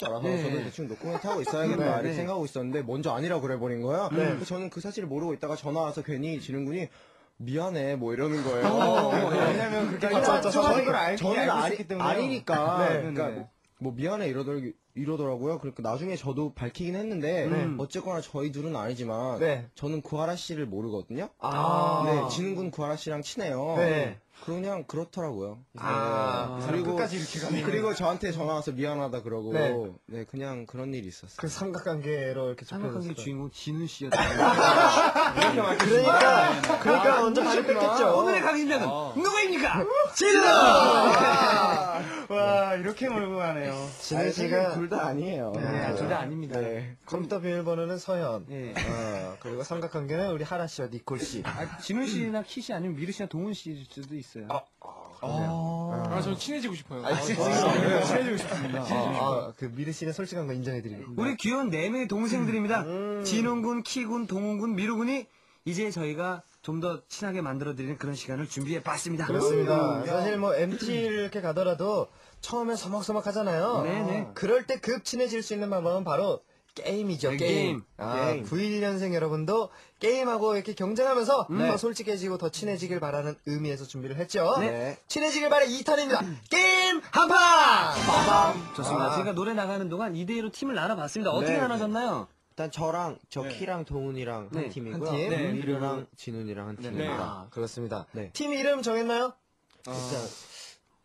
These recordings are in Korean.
알아서 저도 대충 녹음을 타고 있어야겠다 이렇게 생각하고 있었는데 먼저 아니라고 그래버린 거예요. 그래서 저는 그 사실을 모르고 있다가 전화 와서 괜히 진흥군이 미안해 뭐 이러는 거예요. 왜냐면 그렇게 저는 아니니까 그러니까 뭐 미안해 이러더라고요. 그러니까 나중에 저도 밝히긴 했는데 어쨌거나 저희 둘은 아니지만 저는 구하라 씨를 모르거든요. 네, 진흥군 구하라 씨랑 친해요. 그냥 그렇더라고요. 그리고 저한테 전화 와서 미안하다 그러고 네 그냥 그런 일이 있었어요. 그 삼각관계로 이렇게 삼각관계 주인공 진우 씨였다. 그러니까 먼저 발을 뺐겠죠. 오늘의 강심장은 누구입니까? 진우! 와 이렇게 몰고 가네요. 진우 씨가 둘 다 아니에요. 둘 다 아닙니다. 컴퓨터 비밀번호는 서현. 그리고 삼각관계는 우리 하라 씨와 니콜 씨. 진우 씨나 키 씨 아니면 미르 씨나 동훈 씨일 수도 있어요. 저 친해지고 싶어요. 친해지고 싶습니다. 그 미르 씨는 솔직한 거 인정해드립니다. 우리 귀여운 4명의 동생들입니다. 진훈군, 키군, 동훈군, 미르군이 이제 저희가 좀 더 친하게 만들어드리는 그런 시간을 준비해봤습니다. 그렇습니다. 사실 뭐 MT를 이렇게 가더라도 처음에 서먹서먹 하잖아요. 네네. 그럴 때 급 친해질 수 있는 방법은 바로 게임이죠. 게임. 91년생 여러분도 게임하고 이렇게 경쟁하면서 더 솔직해지고 더 친해지길 바라는 의미에서 준비를 했죠. 친해지길 바래 2탄입니다. 게임 한판! 좋습니다. 제가 노래 나가는 동안 2대2로 팀을 나눠봤습니다. 어떻게 나눠졌나요? 일단 저랑 키랑 동훈이랑 한 팀이고요. 한 팀. 미르랑 진훈이랑 한 팀입니다. 그렇습니다. 팀 이름 정했나요?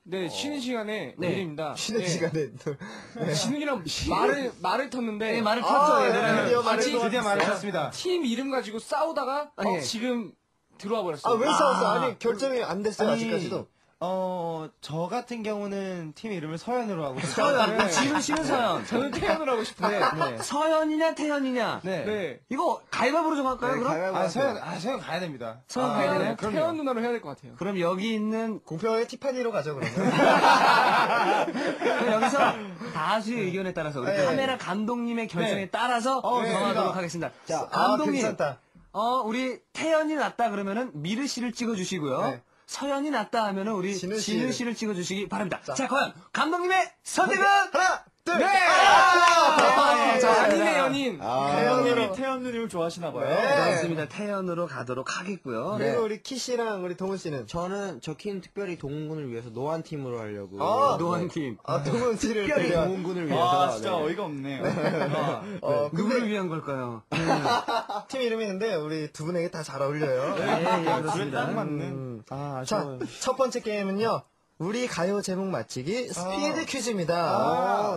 네, 쉬는 시간에 내일입니다. 쉬는 시간에. 진욱이랑 말을 텄는데. 말을 탔죠. 드디어 말을 탔습니다. 팀 이름 가지고 싸우다가 지금 들어와 버렸어요. 왜 싸웠어? 아니, 결정이 안 됐어요, 아직까지도. 저 같은 경우는 팀 이름을 서현으로 하고 서현, 진우 씨는 서현. 저는 태연으로 하고 싶은데. 서현이냐, 태현이냐? 네. 이거 가위바위보로 정할까요, 그럼? 서현 가야 됩니다. 서현 가야 되나요? 태연 누나로 해야 될 것 같아요. 그럼 여기 있는, 공평하게 티파니로 가죠, 그러면. 그럼 여기서 다수의 의견에 따라서, 우리 카메라 감독님의 결정에 따라서 정하도록 하겠습니다. 자, 감독님. 괜찮다. 우리 태연이 낫다 그러면은 미르 씨를 찍어주시고요. 서현이 낫다 하면은 우리 진우 씨를 찍어주시기 바랍니다. 자, 과연 감독님의 선택은 하나, 둘, 네! 아니네, 연인. 태연 누님을 좋아하시나 봐요. 그렇습니다. 태연으로 가도록 하겠고요. 그리고 우리 키 씨랑 우리 동훈 씨는? 저는 저 키는 특별히 동훈군을 위해서 노안 팀으로 하려고. 노한 팀. 동훈 씨를 특별히 동훈군을 위해서. 진짜 어이가 없네요. 누구를 위한 걸까요? 팀 이름이 있는데 우리 두 분에게 다 잘 어울려요. 그렇습니다. 딱 맞는. 자, 첫 번째 게임은요. 우리 가요 제목 맞히기 스피드 퀴즈입니다.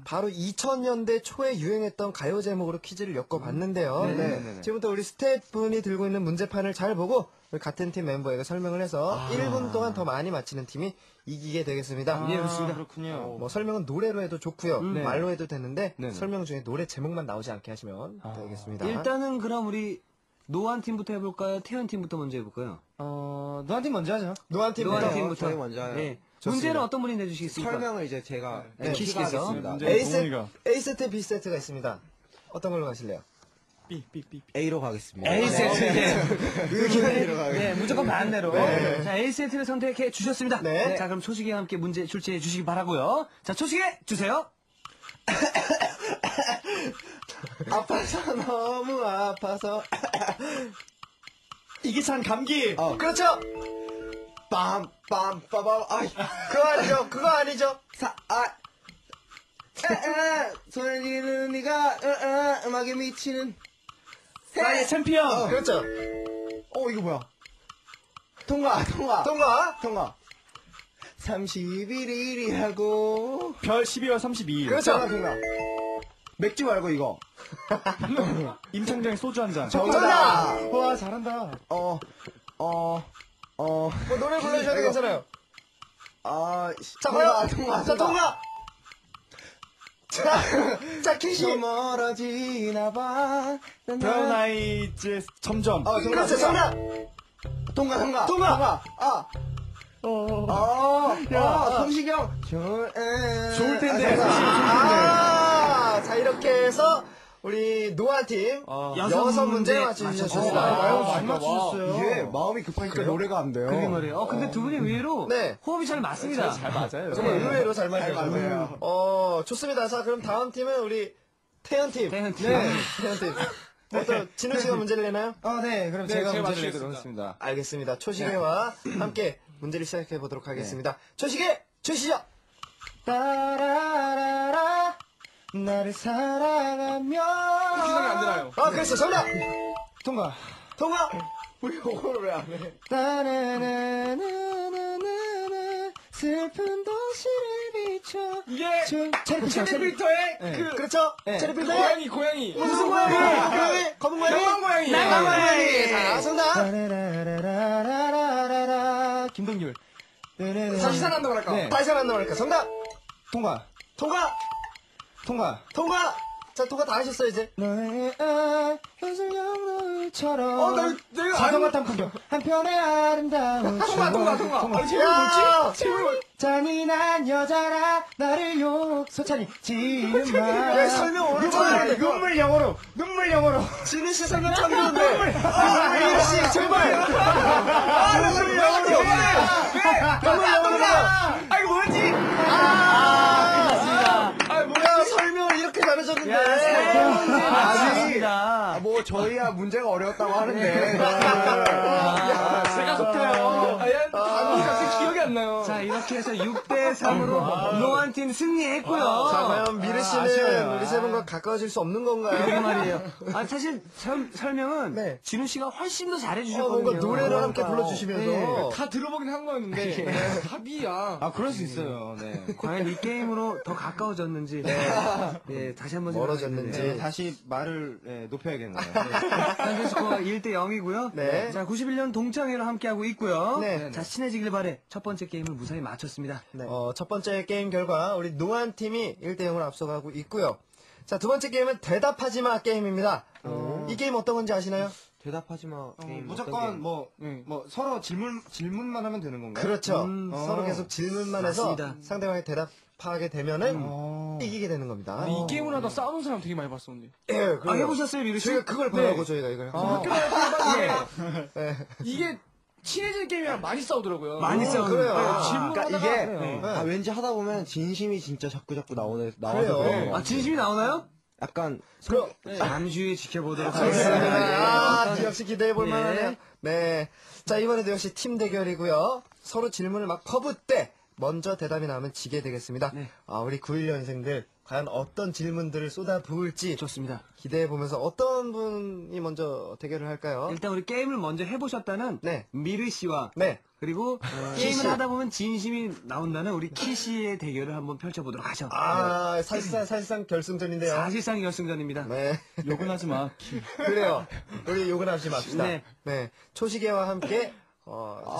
바로 2000년대 초에 유행했던 가요 제목으로 퀴즈를 엮어봤는데요. 지금부터 우리 스태프분이 들고 있는 문제판을 잘 보고 우리 같은 팀 멤버에게 설명을 해서 1분 동안 더 많이 맞히는 팀이 이기게 되겠습니다. 예, 그렇습니다. 그렇군요. 뭐 설명은 노래로 해도 좋고요. 말로 해도 되는데 설명 중에 노래 제목만 나오지 않게 하시면 되겠습니다. 일단은 그럼 우리 노한 팀부터 해볼까요? 태연 팀부터 먼저 해볼까요? 노한 팀 먼저 하죠. 노한 팀부터. 저희 먼저 해요. 네. 문제는 어떤 분이 내주시겠습니까? 설명을 이제 제가 키씨가 하겠습니다. A 세트, B 세트가 있습니다. 어떤 걸로 가실래요? A로 가겠습니다. A 세트. A로 가겠습니다. 네, 무조건 반대로. 자, A 세트를 선택해 주셨습니다. 네. 자, 그럼 초식이와 함께 문제 출제해 주시기 바라고요. 자, 초식에 주세요. 아파서 너무 아파서 이기찬 감기. 그렇죠. 빰빰빠밤 아이 그거 아니죠. 소연이는 네가 음악에 미치는 나의 챔피언. 그렇죠. 이거 뭐야? 통과. 31일이라고 별 12월 32일. 그렇죠. 통과. 맥주 말고 이거. 임창정의 소주 한 잔. 정답. 와, 잘한다. 뭐 노래 불러주셔도 괜찮아요. 자, 과연. 통과. 자, 키시. 멀어지나 봐. 브라운 아이즈 점점. 그렇죠. 정답. 통과. 성시경. 좋을 텐데. 자, 이렇게 해서 우리 노아팀 6문제 맞추셨습니다. 많이 맞추셨어요. 이게 마음이 급하니까 노래가 안 돼요. 그게 말이에요. 근데 두 분이 의외로 네. 호흡이 잘 맞습니다. 잘 맞아요. 정말 의외로 잘 맞아요. 맞아요. 좋습니다. 자, 그럼 다음 팀은 우리 태연팀. 태연팀. 네, 태연팀. 어떤, 진우 씨가 문제를 내나요? 네, 그럼 제가 문제를 맞추겠습니다. 내도록 하겠습니다. 알겠습니다. 초시계와 함께 문제를 시작해 보도록 하겠습니다. 초시계, 주시죠! 따라라라 나를 사랑하면 기상이 안 되나요? 그렇죠. 정답! 통과. 통과! 우리 이걸 왜 안 해? 따라라라라라라 슬픈 도시를 비춰. 이게 체리필터의 그렇죠? 네. 체리필터 고양이. 무슨 고양이? 검은 고양이? 영광 고양이. 나만 고양이! 자, 정답! 따라라라라라라라 김동률. 다시 살아난다고 할까? 네. 다시 한번 말할까? 정답! 통과. 통과! 통과. 통과! 자, 통과 다 하셨어요, 이제. 너의 현실형 노을처럼 내가 자동 같은 풍경 한편의 아름다운 통과. 아니, 제목이 야! 뭐지? 제목이 잔인한 여자라 나를 욕소찬이 지는 야, 말 설명 오늘 잘하네. 눈물 영어로 진우 씨 설명 참 좋은데. 이루 씨, 제발. 눈물 영어로. 눈물 영어로. 아, 이거 뭐지? 뭐야, 설명을 이렇게 잘해줬는데. 맞습니다. 뭐 저희야 문제가 어려웠다고 하는데. 제가 좋대요. 단어가 갑자기 기억이 안 나요. 자, 이렇게 해서 6대3으로 노안팀 승리했고요. 자, 과연 미르 씨는 아쉬워요. 우리 세 분과 가까워질 수 없는 그러게 건가요? 말이에요. 아, 사실 설명은 네. 진우 씨가 훨씬 더 잘해주셨거든요. 뭔가 노래를 함께 불러주시면서. 다 들어보긴 한 거였는데 답이야. 아 그럴 수 있어요. 네. 과연 이 게임으로 더 가까워졌는지 네, 다시 한번 멀어졌는지. 네, 다시 말을 높여야겠네요. 현재 스코어 1대 0이고요. 네. 자, 91년 동창회로 함께하고 있고요. 네. 자, 친해지길 바래 첫 번째 게임을 무사히 마쳤습니다. 네. 첫 번째 게임 결과 우리 노안 팀이 1대 0으로 앞서가고 있고요. 자, 두 번째 게임은 대답하지 마 게임입니다. 이 게임 어떤 건지 아시나요? 대답하지 마. 게임 무조건 뭐 서로 질문만 하면 되는 건가요? 그렇죠. 서로 계속 질문만 해서 맞습니다. 상대방이 대답하게 되면은 이기게 되는 겁니다. 이 게임을 하다 싸우는 사람 되게 많이 봤었는데. 예, 아, 그래요. 해보셨어요, 미르 씨? 저희가 그걸 바라고 저희가 이걸. 학교 다닐 때 네. 이게 친해지는 게임이랑 많이 싸우더라고요. 많이 싸우는 그래요. 거예요. 질문하다가 그러니까 이게 네. 왠지 하다 보면 진심이 진짜 자꾸 나와서 그래요. 그런 거. 아, 진심이 나오나요? 약간 잠시 후에 지켜보도록 하겠습니다. 아, 역시 기대해 볼 예. 만하네요. 네. 자, 이번에도 역시 팀 대결이고요. 서로 질문을 막 퍼붓되 먼저 대답이 나오면 지게 되겠습니다. 네. 우리 91년생들 과연 어떤 질문들을 쏟아부을지 좋습니다. 기대해 보면서 어떤 분이 먼저 대결을 할까요? 일단 우리 게임을 먼저 해보셨다는 네. 미르 씨와 네. 그리고 게임을 하다 보면 진심이 나온다는 우리 키 씨의 대결을 한번 펼쳐보도록 하죠. 사실상 결승전인데요. 사실상 결승전입니다. 네. 욕은 하지 마. 그래요. 우리 욕은 하지 맙시다. 네. 네. 초시계와 함께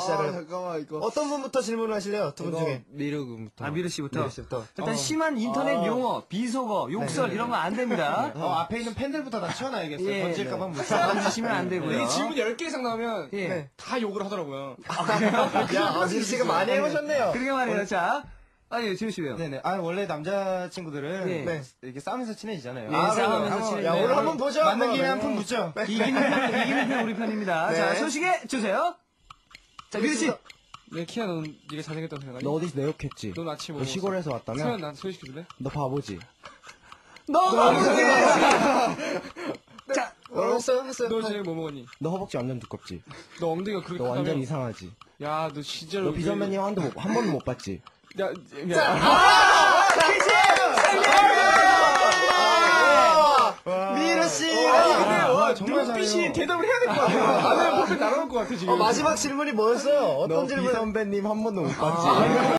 시작을. 잠깐만 이거. 어떤 분부터 질문을 하실래요? 두 분 중에. 미르금부터. 아, 미르 씨부터. 미르 씨부터. 일단 심한 인터넷 용어, 비속어, 욕설 이런 거 안 됩니다. 앞에 있는 팬들부터 다 치워놔야겠어요. 예, 던질까봐 네. 무서워. 던지시면 안 되고요. 이 질문 10개 이상 나오면 예. 네. 다 욕을 하더라고요. 야, 미르 씨가 많이 해보셨네요. 그러게 말이에요. 자, 아니, 진우 씨 왜요? 네네. 원래 남자친구들은 네. 네. 이렇게 싸우면서 친해지잖아요. 네, 싸우면서 그래요? 친해지네. 야, 오늘 한번 보죠. 맞는 김에 한번. 한 푼 묻죠. 이기는 편 우리 편입니다. 네. 자, 소식에 주세요. 자, 미르 씨. 내 키야 넌 네가 잘생겼다고 생각하니? 너 어디서 내욕했지? 넌 아침에 뭐 너 시골에서 서현 왔다며? 난 소개시켜줄래? 너 바보지? 너 자, 했어요? 너 저녁에 뭐 먹었니? 너 허벅지 완전 두껍지? 너 엉덩이가 그렇게 너 완전 크다며? 이상하지? 야, 너 진짜로 너 비전맨님 한 번도 못 봤지? 야, 미르 씨! 정말 눈빛이 대답을 해야 될 것 같아요. 나는 퍼펙트 날아올 것 같아, 지금. 마지막 질문이 뭐였어요? 어떤 너 질문? 비선배님 한 번도 못 봤지?